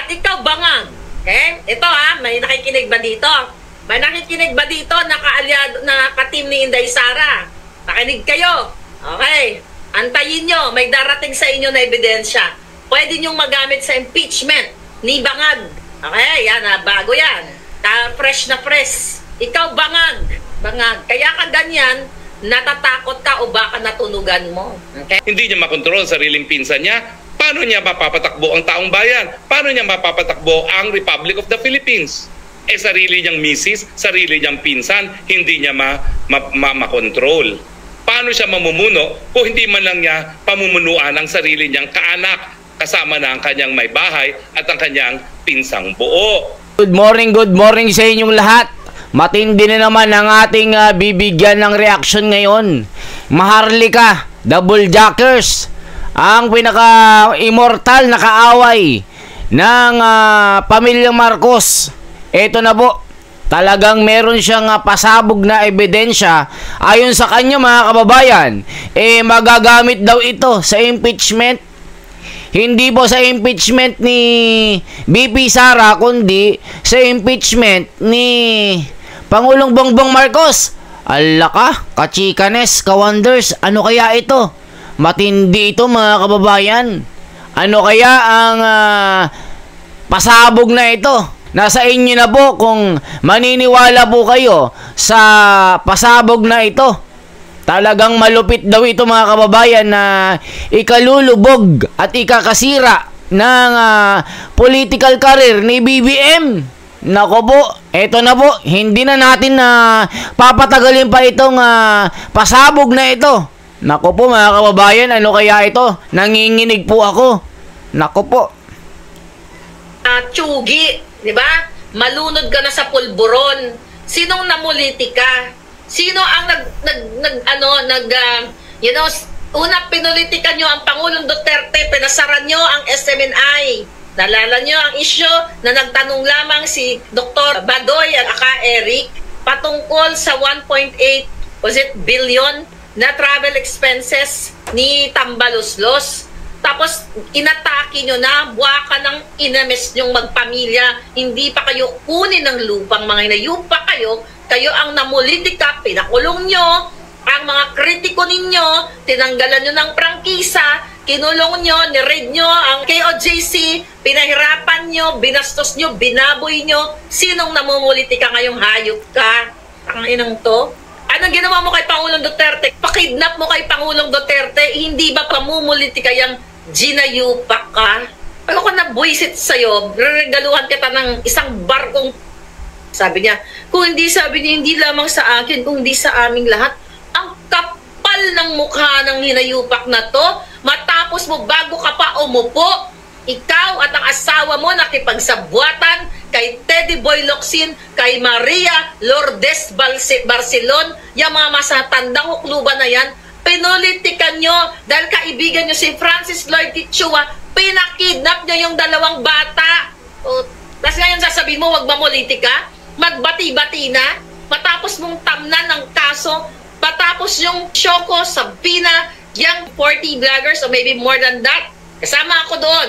At ikaw bangag. Okay? Ito may nakikinig ba dito? May nakikinig ba dito na kaalyado, na ka-team ni Inday Sara? Nakinig kayo. Okay. Antayin nyo, may darating sa inyo na ebidensya. Pwede nyong magamit sa impeachment ni Bangag. Okay, yan bago yan. Fresh na fresh. Ikaw bangag. Bangag. Kaya ka ganyan, natatakot ka o baka natunugan mo. Okay? Hindi niya makontrol sariling pinsan niya. Paano niya mapapatakbo ang taong bayan? Paano niya mapapatakbo ang Republic of the Philippines? Sarili niyang misis, sarili niyang pinsan, hindi niya makontrol. Paano siya mamumuno kung hindi man lang niya pamumunuan ang sarili niyang kaanak kasama na ang kanyang may bahay at ang kanyang pinsang buo? Good morning sa inyong lahat. Matindi na naman ang ating bibigyan ng reaksyon ngayon. Maharlika, Double Jackers, ang pinaka-immortal na kaaway ng pamilyang Marcos. Ito na po, talagang meron siyang pasabog na ebidensya. Ayon sa kanya mga kababayan, magagamit daw ito sa impeachment. Hindi po sa impeachment ni BP Sara, kundi sa impeachment ni Pangulong Bongbong Marcos. Ala ka, kachikanes, kawonders, ano kaya ito? Matindi ito mga kababayan. Ano kaya ang pasabog na ito? Nasa inyo na po kung maniniwala po kayo sa pasabog na ito. Talagang malupit daw ito mga kababayan na ikalulubog at ikakasira ng political career ni BBM. Nako po, eto na po, hindi na natin papatagalin pa itong pasabog na ito. Nako po mga kababayan, ano kaya ito? Nanginginig po ako. Nako po. Tsugi, di ba? Malunod ka na sa pulburon. Sinong namuliti ka? Sino ang una pinulitikan nyo ang Pangulong Duterte, pinasaran nyo ang SMNI. Nalala nyo ang issue na nagtanong lamang si Dr. Badoy at Eric patungkol sa 1.8 billion na travel expenses ni Tambaloslos. Tapos inatake nyo na, buwa ka ng inamis nyong magpamilya, hindi pa kayo kunin ng lupang mga hinayupa kayo ang namulitika, pinakulong nyo, ang mga kritiko ninyo, tinanggalan nyo ng prangkisa, kinulong nyo, niraid nyo ang KOJC, pinahirapan nyo, binastos nyo, binaboy nyo. Sinong namumulitika ngayong hayop ka? Ang inang to? Anong ginawa mo kay Pangulong Duterte? Pakidnap mo kay Pangulong Duterte, hindi ba pamumulitika yung ginayupa ka? Ano ko na buwisit sa'yo? Regaluhan kita ng isang barkong. Sabi niya, hindi lamang sa akin, kung hindi sa aming lahat. Ang kapal ng mukha ng hinayupak na to, matapos mo bago ka pa umupo, ikaw at ang asawa mo nakipagsabwatan kay Teddy Boy Locsin, kay Maria Lourdes Barcelon, yung mga masatandang hukluban na yan, pinulitikan nyo dahil kaibigan nyo si Francis Lloyd Tichua, pinakidnap nyo yung dalawang bata. Tapos ngayon sasabihin mo, wag mamulitika, magbati-bati na, matapos mong tamnan ng kaso, matapos yung Shoko, Sabina, yung 40 vloggers or maybe more than that, kasama ako doon.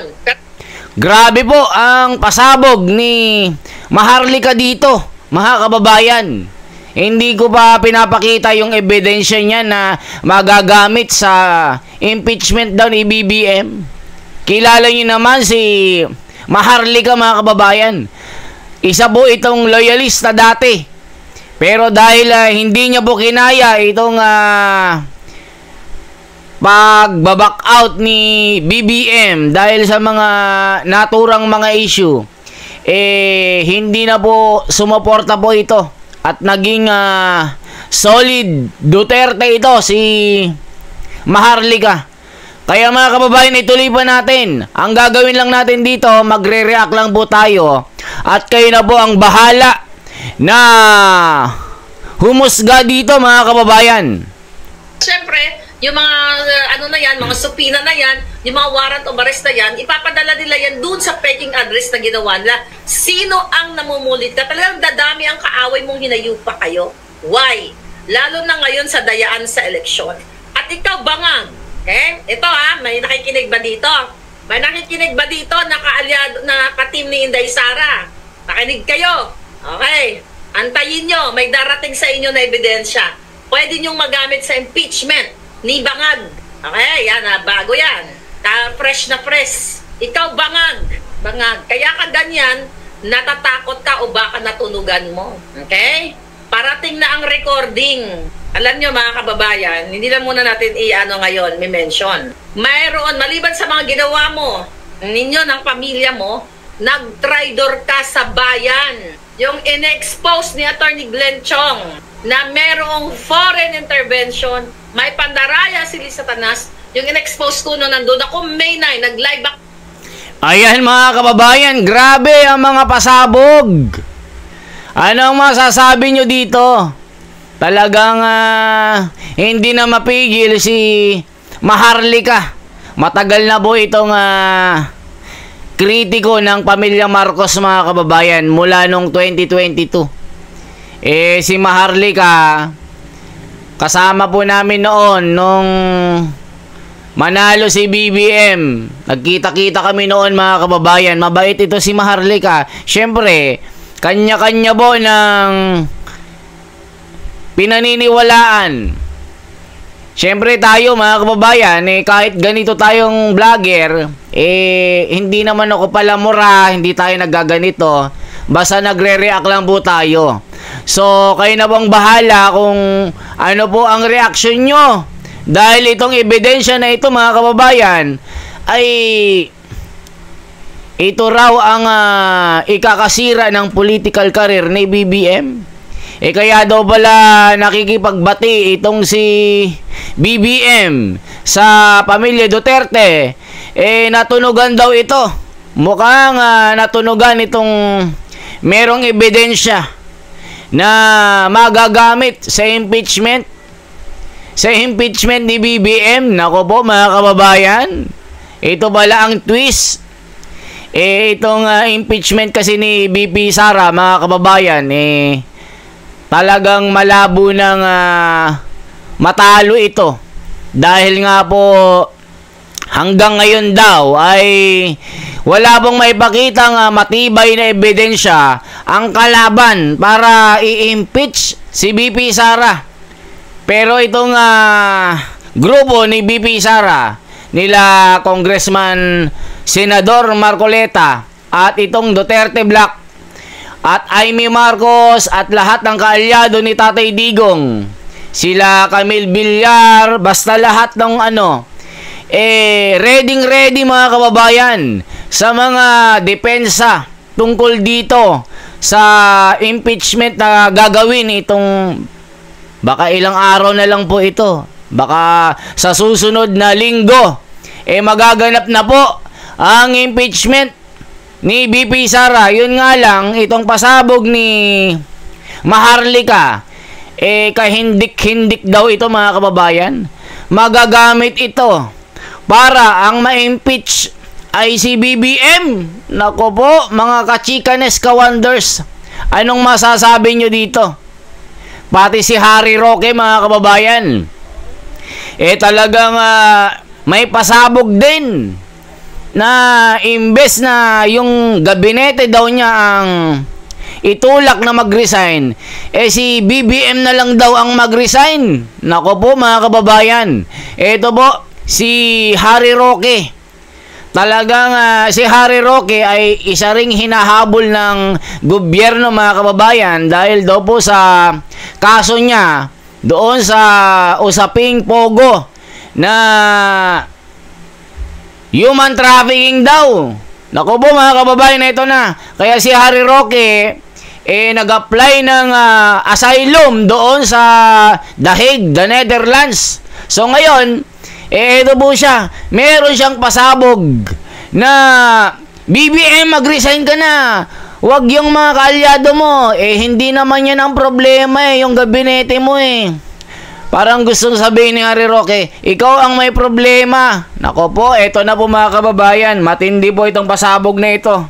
Grabe po ang pasabog ni Maharlika dito, mga kababayan. Hindi ko pa pinapakita yung ebidensya niya na magagamit sa impeachment daw ni BBM. Kilala niyo naman si Maharlika mga kababayan. Isa po itong loyalista dati. Pero dahil hindi niya po kinaya itong pag-back out ni BBM dahil sa mga naturang mga issue, hindi na po sumuporta po ito. At naging solid Duterte ito si Maharlika. Kaya mga kababayan, ituloy pa natin. Ang gagawin lang natin dito, magre-react lang po tayo. At kayo na po ang bahala na humusga dito mga kababayan. Siyempre, yung mga mga supina na yan, yung mga warrant of arrest na yan, ipapadala nila yan dun sa peking address na ginawa nila. Sino ang namumulit ka? Talagang dadami ang kaaway mong hinayupa kayo. Why? Lalo na ngayon sa dayaan sa eleksyon. At ikaw bangag. Okay? Ito may nakikinig ba dito? May nakikinig ba dito na kaalyado, na ka-team ni Inday Sara? Nakinig kayo. Okay. Antayin nyo, may darating sa inyo na ebidensya. Pwede nyong magamit sa impeachment ni Bangag. Okay, yan bago yan. Fresh na fresh. Ikaw Bangag. Bangag. Kaya ka ganyan, natatakot ka o baka natunugan mo. Okay? Parating na ang recording. Alam nyo mga kababayan, hindi lang muna natin ngayon, may mention. Mayroon, maliban sa mga ginawa mo, ninyo ng pamilya mo, nag-tridor ka sa bayan. Yung in-expose ni Attorney Glenn Chong na merong foreign intervention, may pandaraya si Satanas, yung in-expose ko nung nandun ako, May 9, nag-live back. Ayan mga kababayan, grabe ang mga pasabog. Anong masasabi nyo dito? Talagang hindi na mapigil si Maharlika. Matagal na po itong kritiko ng pamilya Marcos mga kababayan mula nung 2022. Si Maharlika, kasama po namin noon nung manalo si BBM. Nagkita-kita kami noon mga kababayan. Mabait ito si Maharlika. Siyempre, kanya-kanya po ng pinaniniwalaan. Siyempre tayo mga kababayan, kahit ganito tayong vlogger, hindi naman ako palamura, hindi tayo nagaganito. Basta nagre-react lang po tayo. So, kayo na pong bahala kung ano po ang reaction nyo. Dahil itong ebidensya na ito mga kababayan, ay ito raw ang ikakasira ng political career ni BBM. Kaya daw pala nakikipagbati itong si BBM sa pamilya Duterte. Natunugan daw ito. Mukhang natunugan itong merong ebidensya na magagamit sa impeachment. Sa impeachment ni BBM. Nako po mga kababayan, ito pala ang twist. Itong impeachment kasi ni BP Sara mga kababayan, talagang malabo ng matalo ito. Dahil nga po hanggang ngayon daw ay wala pong maipakitang matibay na ebidensya ang kalaban para i-impeach si BP Sara. Pero itong grupo ni BP Sara, nila Congressman Senador Marcoleta at itong Duterte Black at Amy Marcos at lahat ng kaalyado ni Tatay Digong, sila Camille Villar, basta lahat ng ready mga kababayan sa mga depensa tungkol dito sa impeachment na gagawin itong baka ilang araw na lang po ito. Baka sa susunod na linggo magaganap na po ang impeachment ni BP Sara. Yun nga lang, itong pasabog ni Maharlika, kahindik-hindik daw ito mga kababayan. Magagamit ito para ang ma-impeach ay si BBM. Nako po, mga kachikanes, ka-wonders. Anong masasabi nyo dito? Pati si Harry Roque mga kababayan, talagang may pasabog din na imbes na yung gabinete daw niya ang itulak na mag-resign, si BBM na lang daw ang mag-resign. Nako po mga kababayan, ito po si Harry Roque. Talagang si Harry Roque ay isa ring hinahabol ng gobyerno mga kababayan dahil daw po sa kaso niya doon sa usaping Pogo na human trafficking daw. Naku po mga kababayan, na ito na. Kaya si Harry Roque nag-apply ng asylum doon sa The Hague, the Netherlands. So ngayon, ito po siya. Meron siyang pasabog na BBM, mag-resign ka na. Huwag yung mga kaalyado mo. Hindi naman yan ang problema yung gabinete mo Parang gustong sabihin ni Harry Roque, ikaw ang may problema. Nako po, eto na po mga kababayan. Matindi po itong pasabog na ito.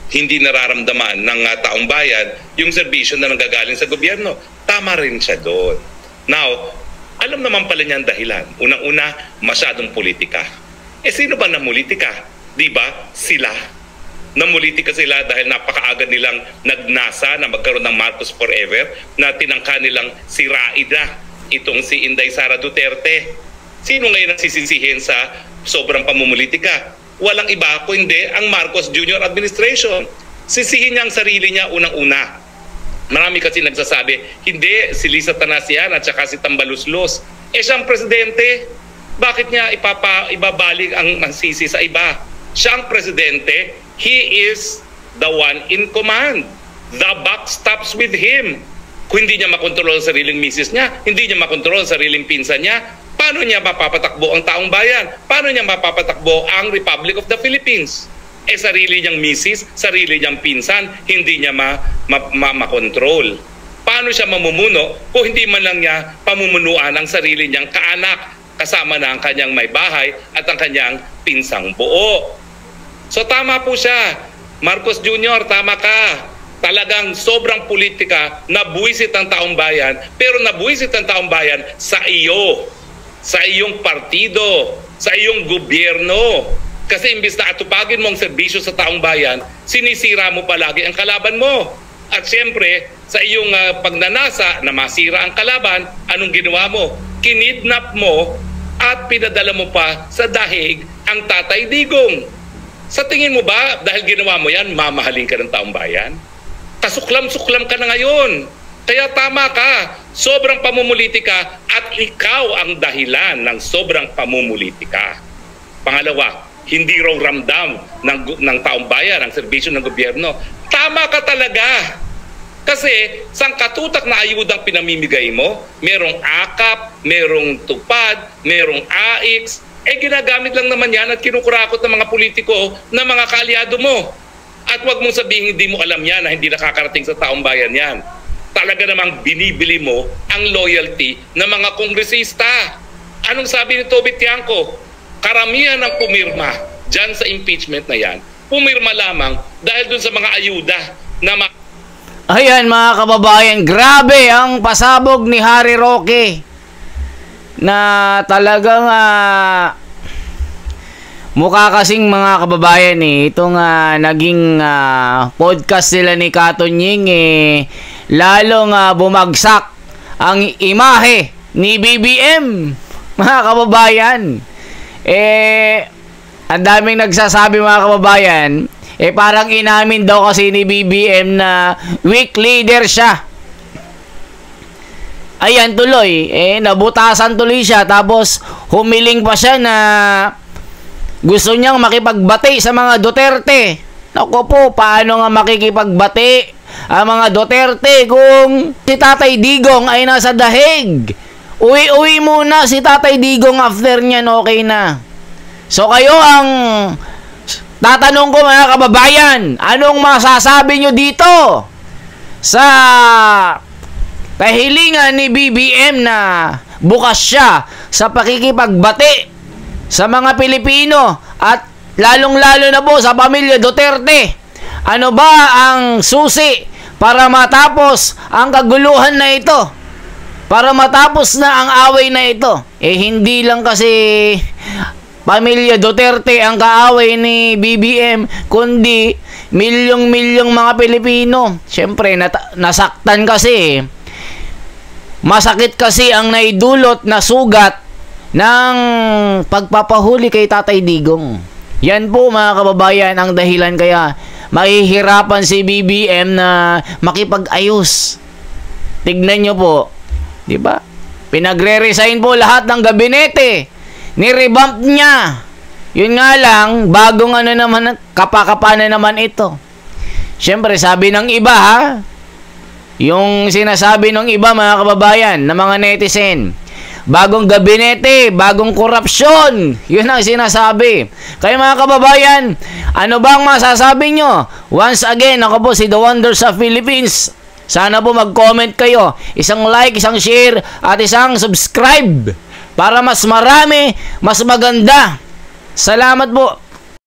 Hindi nararamdaman ng taong bayan yung serbisyo na nanggagaling sa gobyerno. Tama rin siya doon. Now, alam naman pala niya ang dahilan. Unang-una, masyadong politika. Sino ba na politika? Di ba? Sila. Namulitika sila dahil napakaaga nilang nagnasa na magkaroon ng Marcos Forever, na tinangka nilang sirain na itong si Inday Sara Duterte. Sino ngayon ang sisisihin sa sobrang pamumulitika? Walang iba kundi ang Marcos Jr. administration. Sisihin niya ang sarili niya unang-una. Marami kasi nagsasabi, hindi, si Lisa Tanasian at saka si Tambaluslos. Siyang presidente, bakit niya ibabalik ang sisi sa iba? Siyang presidente, he is the one in command. The buck stops with him. Kung hindi niya makontrol ang sariling misis niya, hindi niya makontrol ang sariling pinsan niya, paano niya mapapatakbo ang taong bayan? Paano niya mapapatakbo ang Republic of the Philippines? Sarili niyang misis, sarili niyang pinsan, hindi niya makontrol. Paano siya mamumuno kung hindi man lang niya pamumunuan ang sarili niyang kaanak, kasama na ang kanyang may bahay at ang kanyang pinsang buo? So tama po siya. Marcos Jr., tama ka. Talagang sobrang politika, nabuwisit ang taong bayan, pero nabuwisit ang taong bayan sa iyo, sa iyong partido, sa iyong gobyerno. Kasi imbis na atupagin mo ang serbisyo sa taong bayan, sinisira mo palagi ang kalaban mo. At siyempre, sa iyong pagnanasa na masira ang kalaban, anong ginawa mo? Kinidnap mo at pinadala mo pa sa dahig ang Tatay Digong. Sa tingin mo ba, dahil ginawa mo yan, mamahalin ka ng taong bayan? Kasuklam-suklam ka na ngayon. Kaya tama ka, sobrang pamumulitika at ikaw ang dahilan ng sobrang pamumulitika. Pangalawa, hindi raw ramdam ng taong bayan ang serbisyo ng gobyerno. Tama ka talaga. Kasi sangkatutak na ayudang pinamimigay mo, merong akap, merong tupad, merong AIX, ginagamit lang naman yan at kinukurakot ng mga politiko na mga kaalyado mo. At wag mong sabihin hindi mo alam yan na hindi nakakarating sa taong bayan yan. Talaga namang binibili mo ang loyalty ng mga kongresista. Anong sabi ni Toby Tiangco? Karamihan ng pumirma dyan sa impeachment na yan, pumirma lamang dahil dun sa mga ayuda na Ayan mga kababayan, grabe ang pasabog ni Harry Roque na talagang mukha kasing mga kababayan itong naging podcast nila ni Katonying lalong bumagsak ang imahe ni BBM mga kababayan. Ang daming nagsasabi mga kababayan, parang inamin daw kasi ni BBM na weak leader siya. Ayan tuloy, nabutasan tuloy siya, tapos humiling pa siya na gusto niyang makipagbati sa mga Duterte. Naku po, paano nga makikipagbati ang mga Duterte kung si Tatay Digong ay nasa dahig? Uwi-uwi muna si Tatay Digong, after niyan okay na. So kayo ang tatanong ko mga kababayan, anong masasabi nyo dito sa kahilingan ni BBM na bukas siya sa pakikipagbati sa mga Pilipino at lalong-lalo na po sa pamilya Duterte? Ano ba ang susi para matapos ang kaguluhan na ito? Para matapos na ang away na ito? Hindi lang kasi pamilya Duterte ang kaaway ni BBM, kundi milyong-milyong mga Pilipino. Siyempre, nasaktan kasi. Masakit kasi ang naidulot na sugat ng pagpapahuli kay Tatay Digong. Yan po mga kababayan ang dahilan kaya mahihirapan si BBM na makipag-ayos. Tignan nyo po, di ba? Pinagre-resign po lahat ng gabinete. Ni-revamp niya. Yun nga lang, bagong kapakapa na naman ito. Siyempre, sabi ng iba yung sinasabi ng iba mga kababayan, na mga netizen, bagong gabinete, bagong korupsyon. Yun ang sinasabi. Kaya mga kababayan, ano bang masasabi nyo? Once again, ako po si The Wonders of Philippines. Sana po mag-comment kayo. Isang like, isang share, at isang subscribe para mas marami, mas maganda. Salamat po.